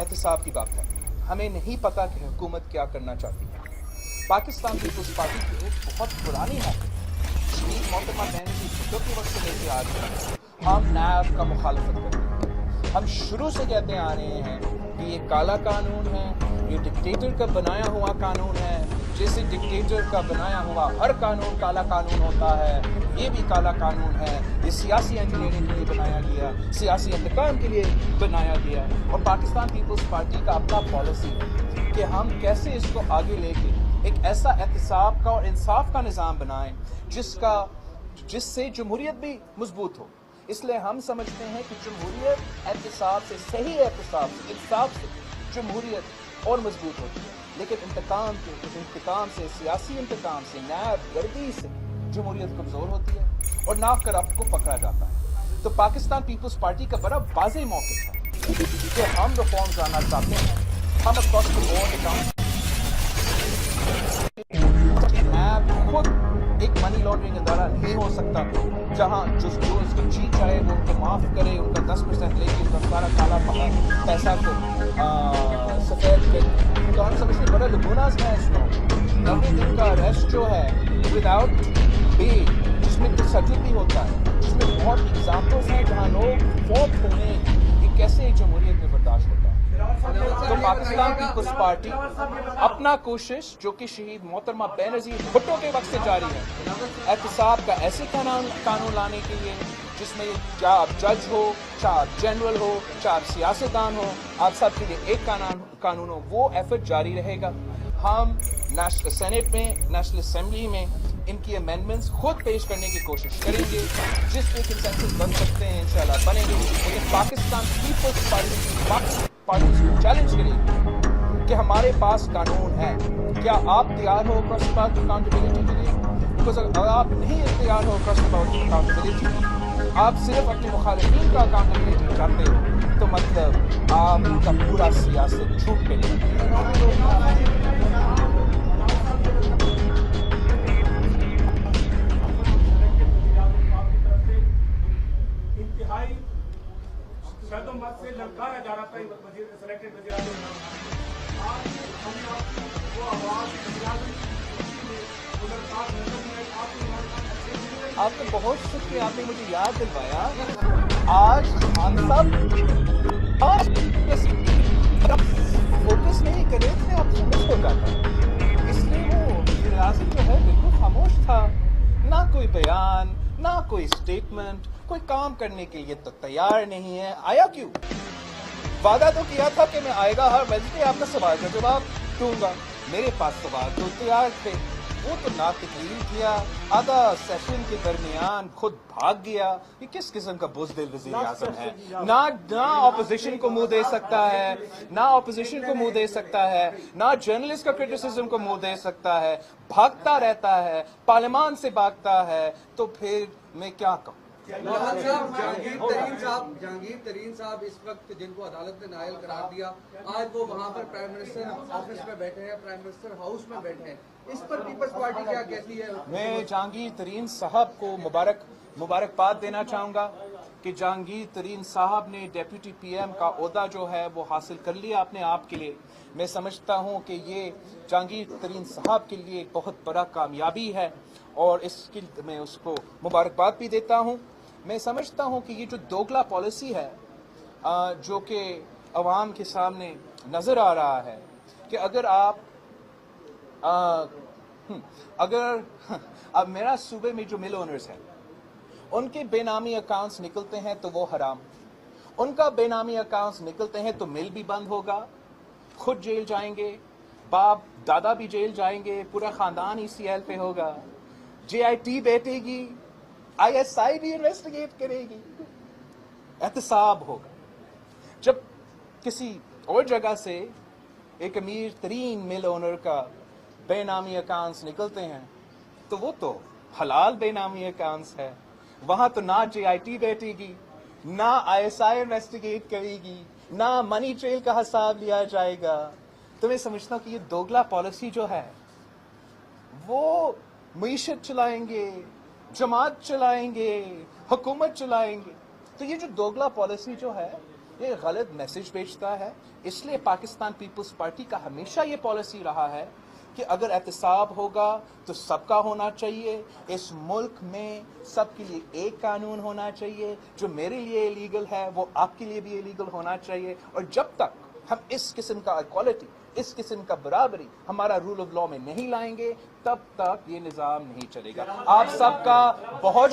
एहतसाब की बात है। हमें नहीं पता कि हुकूमत क्या करना चाहती है। पाकिस्तान पीपल्स पार्टी की एक बहुत पुरानी है, शहीद मोहतरमा बेनज़ीर भुट्टो के वक्त से लेके आज तक हम नैब का मुखालफत करते हैं। हम शुरू से कहते आ रहे हैं कि ये काला कानून है, ये डिक्टेटर का बनाया हुआ कानून है। जैसे डिक्टेटर का बनाया हुआ हर कानून काला कानून होता है, ये भी काला कानून है। ये सियासी इंजीनियरिंग के लिए बनाया गया, सियासी इंतकाम के लिए बनाया गया। और पाकिस्तान पीपल्स पार्टी का अपना पॉलिसी है कि हम कैसे इसको आगे लेके एक ऐसा एहतसाब का और इंसाफ का निज़ाम बनाएं जिससे जमहूरियत भी मजबूत हो। इसलिए हम समझते हैं कि जमहूरियत एहतसाब से, सही एहतसाब से, इंसाफ से जमहूरियत और मजबूत होती है। लेकिन इंतकाम से, सियासी इंतकाम से, नायब गर्दी से जमहूरियत कमज़ोर होती है और ना करप्ट को पकड़ा जाता है। तो पाकिस्तान पीपल्स पार्टी का बड़ा वाज़ेह मौक़िफ़ है कि हम रिफॉर्म्स आना चाहते हैं। हम अक्रॉस द बोर्ड खुद एक मनी लॉन्ड्रिंग अदारा नहीं हो सकता जहां जो उसकी जी चाहे वो उनको माफ़ करे, उनका 10% लेके उनका सारा काला पैसा को सफ़ेद करे। तो हम समझते बड़ा लुगोनास है इसमें 90 दिन का अरेस्ट जो है विदाउट बेल, जिसमें तशद्दुद भी होता है, जिसमें बहुत एग्जाम्पल्स हैं जहाँ लोग फौत होने ये कैसे जमहूरियत में बर्दाश्त होता है। तो पाकिस्तान पीपल्स पार्टी अपना कोशिश जो कि शहीद मोहतरमा बेनज़ीर भुट्टो के वक्त से जारी है, एहतसाब का ऐसे कानून लाने के लिए जिसमें चाहे आप जज हो, चाहे आप जनरल हो, चाहे आप सियासतदान हो, आप सब के लिए एक कानून हो, वो एफर्ट जारी रहेगा। हम नेशनल सेनेट में, नेशनल असेंबली में इनकी अमेंडमेंट्स खुद पेश करने की कोशिश करेंगे, जिस पे कंसेंसस बन सकते हैं इंशाल्लाह बनेंगे। लेकिन पाकिस्तान पीपल्स पार्टी को चैलेंज करेगी कि हमारे पास कानून है, क्या आप तैयार हो क्रॉस अबाउट अकाउंटेबिलिटी के लिए? बिकॉज अगर आप नहीं तैयार हो क्रॉस अबाउट अकाउंटेबिलिटी, आप सिर्फ अपने मुखालिफिन का अकाउंटेबिलिटी चाहते हो, तो मतलब आपका पूरा सियासत झूठ पे नहीं। मत से ललकारा जा रहा था सेलेक्टेड वज़ीर-ए-आज़म। आज हमने वो आवाज़ आपका बहुत शुक्रिया, आपने मुझे याद दिलवाया। आज हम सब फोकस नहीं कर रहे थे, आप समझ हो जाता, इसलिए वो वज़ीर-ए-आज़म जो है बिल्कुल खामोश था, ना कोई बयान, ना कोई स्टेटमेंट, कोई काम करने के लिए तो तैयार नहीं है। आया क्यों? वादा तो किया था कि मैं आएगा हर वेडनेसडे आपका सवाल का जवाब दूंगा। मेरे पास सवाल तो तैयार थे, वो तो ना तकलीफ किया, आधा सेशन के दरमियान खुद भाग गया। ये किस किस्म का बुज़दिल वज़ीर-ए-आज़म है? ना ऑपोजिशन को मुंह दे सकता है, ना ऑपोजिशन को मुंह दे सकता है, ना जर्नलिस्ट का क्रिटिसिज्म को मुंह दे सकता है, भागता रहता है, पार्लियामान से भागता है। तो फिर मैं क्या कहूँ? जहांगीर तरीन साहब इस वक्त जिनको अदालत ने नाअहल करार दिया, आज वो वहाँ पर प्राइम मिनिस्टर ऑफिस में बैठे हैं, प्राइम मिनिस्टर हाउस में बैठे हैं। इस पर पीपल्स पार्टी क्या कहती है? मैं जहांगीर तरीन साहब को मुबारकबाद देना चाहूँगा कि जहांगीर तरीन साहब ने डेप्यूटी पीएम का ओहदा जो है वो हासिल कर लिया अपने आप के लिए। मैं समझता हूँ कि ये जहांगीर तरीन साहब के लिए एक बहुत बड़ा कामयाबी है और इसकी मैं उसको मुबारकबाद भी देता हूँ। मैं समझता हूँ कि ये जो दोगला पॉलिसी है जो कि अवाम के सामने नज़र आ रहा है कि अगर अब मेरा सूबे में जो मिल ओनर्स हैं उनके बेनामी अकाउंट्स निकलते हैं तो वो हराम, उनका बेनामी अकाउंट्स निकलते हैं तो मिल भी बंद होगा, खुद जेल जाएंगे, बाप दादा भी जेल जाएंगे, पूरा ख़ानदान ECL पे होगा, JIT बैठेगी, ISI भी इन्वेस्टिगेट करेगी, एहतसाब होगा। जब किसी और जगह से एक अमीर तरीन मिल ओनर का बेनामी अकाउंट्स निकलते हैं तो वो तो हलाल बेनामी अकाउंट्स है, वहां तो ना JIT बैठेगी, ना ISI इन्वेस्टिगेट करेगी, ना मनी ट्रेल का हिसाब लिया जाएगा। तो मैं समझता हूँ कि ये दोगला पॉलिसी जो है वो मईशत चलाएंगे, जमात चलाएंगे, हुकूमत चलाएंगे। तो ये जो दोगला पॉलिसी जो है یہ غلط میسج بھیجتا ہے. اس لیے پاکستان پیپلز پارٹی کا ہمیشہ یہ پالیسی رہا ہے کہ اگر احتساب ہوگا تو سب کا ہونا چاہیے. اس ملک میں سب کے لیے ایک قانون ہونا چاہیے. جو میرے لیے ایلیگل ہے وہ آپ کے لیے بھی ایلیگل ہونا چاہیے. اور جب تک ہم اس قسم کا ایکوالٹی، اس قسم کا برابری ہمارا رول آف لا میں نہیں لائیں گے، تب تک یہ نظام نہیں چلے گا. آپ سب کا بہت